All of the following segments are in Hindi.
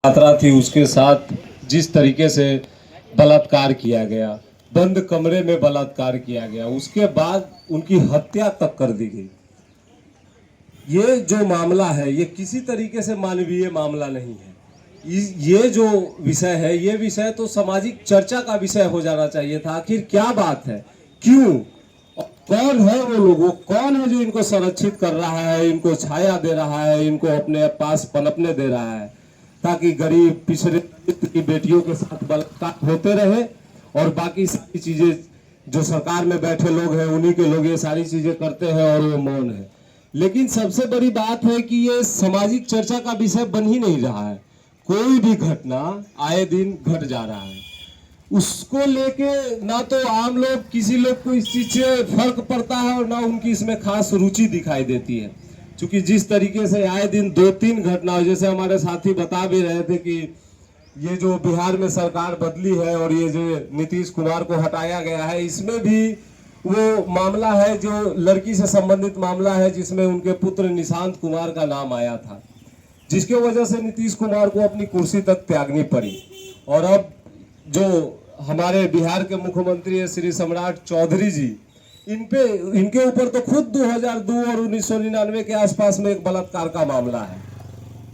छात्रा थी उसके साथ जिस तरीके से बलात्कार किया गया, बंद कमरे में बलात्कार किया गया, उसके बाद उनकी हत्या तक कर दी गई। ये जो मामला है ये किसी तरीके से मानवीय मामला नहीं है। ये जो विषय है ये विषय तो सामाजिक चर्चा का विषय हो जाना चाहिए था। आखिर क्या बात है, क्यों, कौन है वो लोग, वो कौन है जो इनको संरक्षित कर रहा है, इनको छाया दे रहा है, इनको अपने पास पनपने दे रहा है, ताकि गरीब पिछड़े की बेटियों के साथ बलात्कार होते रहे और बाकी सारी चीजें जो सरकार में बैठे लोग हैं उन्हीं के लोग ये सारी चीजें करते हैं और वो मौन है। लेकिन सबसे बड़ी बात है कि ये सामाजिक चर्चा का विषय बन ही नहीं रहा है। कोई भी घटना आए दिन घट जा रहा है, उसको लेके ना तो आम लोग, किसी लोग को इस चीज से फर्क पड़ता है और ना उनकी इसमें खास रुचि दिखाई देती है। क्योंकि जिस तरीके से आए दिन 2-3 घटनाएं, जैसे हमारे साथी बता भी रहे थे कि ये जो बिहार में सरकार बदली है और ये जो नीतीश कुमार को हटाया गया है, इसमें भी वो मामला है जो लड़की से संबंधित मामला है, जिसमें उनके पुत्र निशांत कुमार का नाम आया था, जिसके वजह से नीतीश कुमार को अपनी कुर्सी तक त्यागनी पड़ी। और अब जो हमारे बिहार के मुख्यमंत्री है श्री सम्राट चौधरी जी, इनके ऊपर तो खुद 2002 और 1999 के आसपास में एक बलात्कार का मामला है।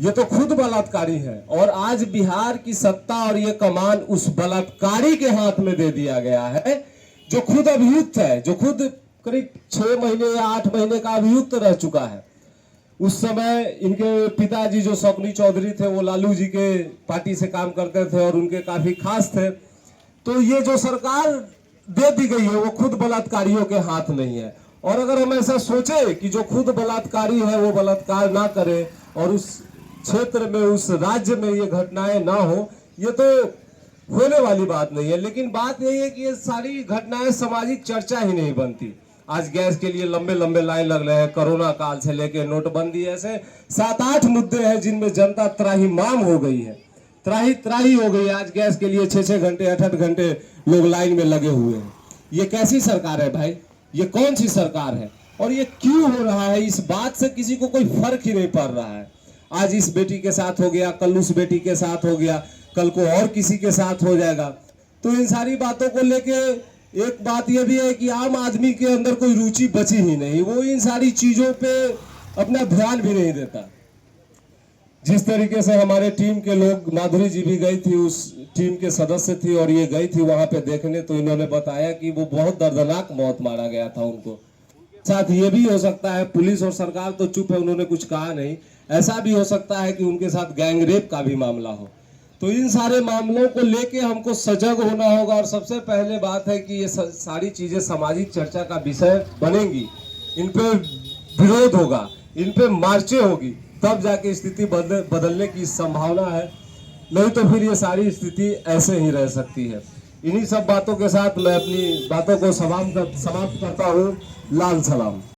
ये तो खुद बलात्कारी है और आज बिहार की सत्ता और ये कमान उस बलात्कारी के हाथ में दे दिया गया है, जो खुद अभियुक्त है, जो खुद करीब 6 महीने या 8 महीने का अभियुक्त रह चुका है। उस समय इनके पिताजी जो शौकनी चौधरी थे वो लालू जी के पार्टी से काम करते थे और उनके काफी खास थे। तो ये जो सरकार दे दी गई है वो खुद बलात्कारियों के हाथ नहीं है। और अगर हम ऐसा सोचे कि जो खुद बलात्कारी है वो बलात्कार ना करे और उस क्षेत्र में, उस राज्य में ये घटनाएं ना हो, ये तो होने वाली बात नहीं है। लेकिन बात यही है कि ये सारी घटनाएं सामाजिक चर्चा ही नहीं बनती। आज गैस के लिए लंबे लंबे लाइन लग रहे हैं, कोरोना काल से लेके नोटबंदी, ऐसे 7-8 मुद्दे हैं जिनमें जनता त्राहिमाम हो गई है, त्राही हो गई। आज गैस के लिए 6-6 घंटे 8-8 घंटे लोग लाइन में लगे हुए हैं। ये कैसी सरकार है भाई, ये कौन सी सरकार है और ये क्यों हो रहा है, इस बात से किसी को कोई फर्क ही नहीं पड़ रहा है। आज इस बेटी के साथ हो गया, कल उस बेटी के साथ हो गया, कल को और किसी के साथ हो जाएगा। तो इन सारी बातों को लेके एक बात यह भी है कि आम आदमी के अंदर कोई रुचि बची ही नहीं, वो इन सारी चीजों पे अपना ध्यान भी नहीं देता। जिस तरीके से हमारे टीम के लोग, माधुरी जी भी गई थी, उस टीम के सदस्य थी और ये गई थी वहां पे देखने, तो इन्होंने बताया कि वो बहुत दर्दनाक मौत मारा गया था उनको। साथ ये भी हो सकता है, पुलिस और सरकार तो चुप है, उन्होंने कुछ कहा नहीं, ऐसा भी हो सकता है कि उनके साथ गैंगरेप का भी मामला हो। तो इन सारे मामलों को लेके हमको सजग होना होगा और सबसे पहले बात है कि ये सारी चीजें सामाजिक चर्चा का विषय बनेंगी, इन पे विरोध होगा, इन पे मार्चें होगी, तब जाके स्थिति बदलने की संभावना है। नहीं तो फिर ये सारी स्थिति ऐसे ही रह सकती है। इन्हीं सब बातों के साथ मैं अपनी बातों को समाप्त करता हूँ। लाल सलाम।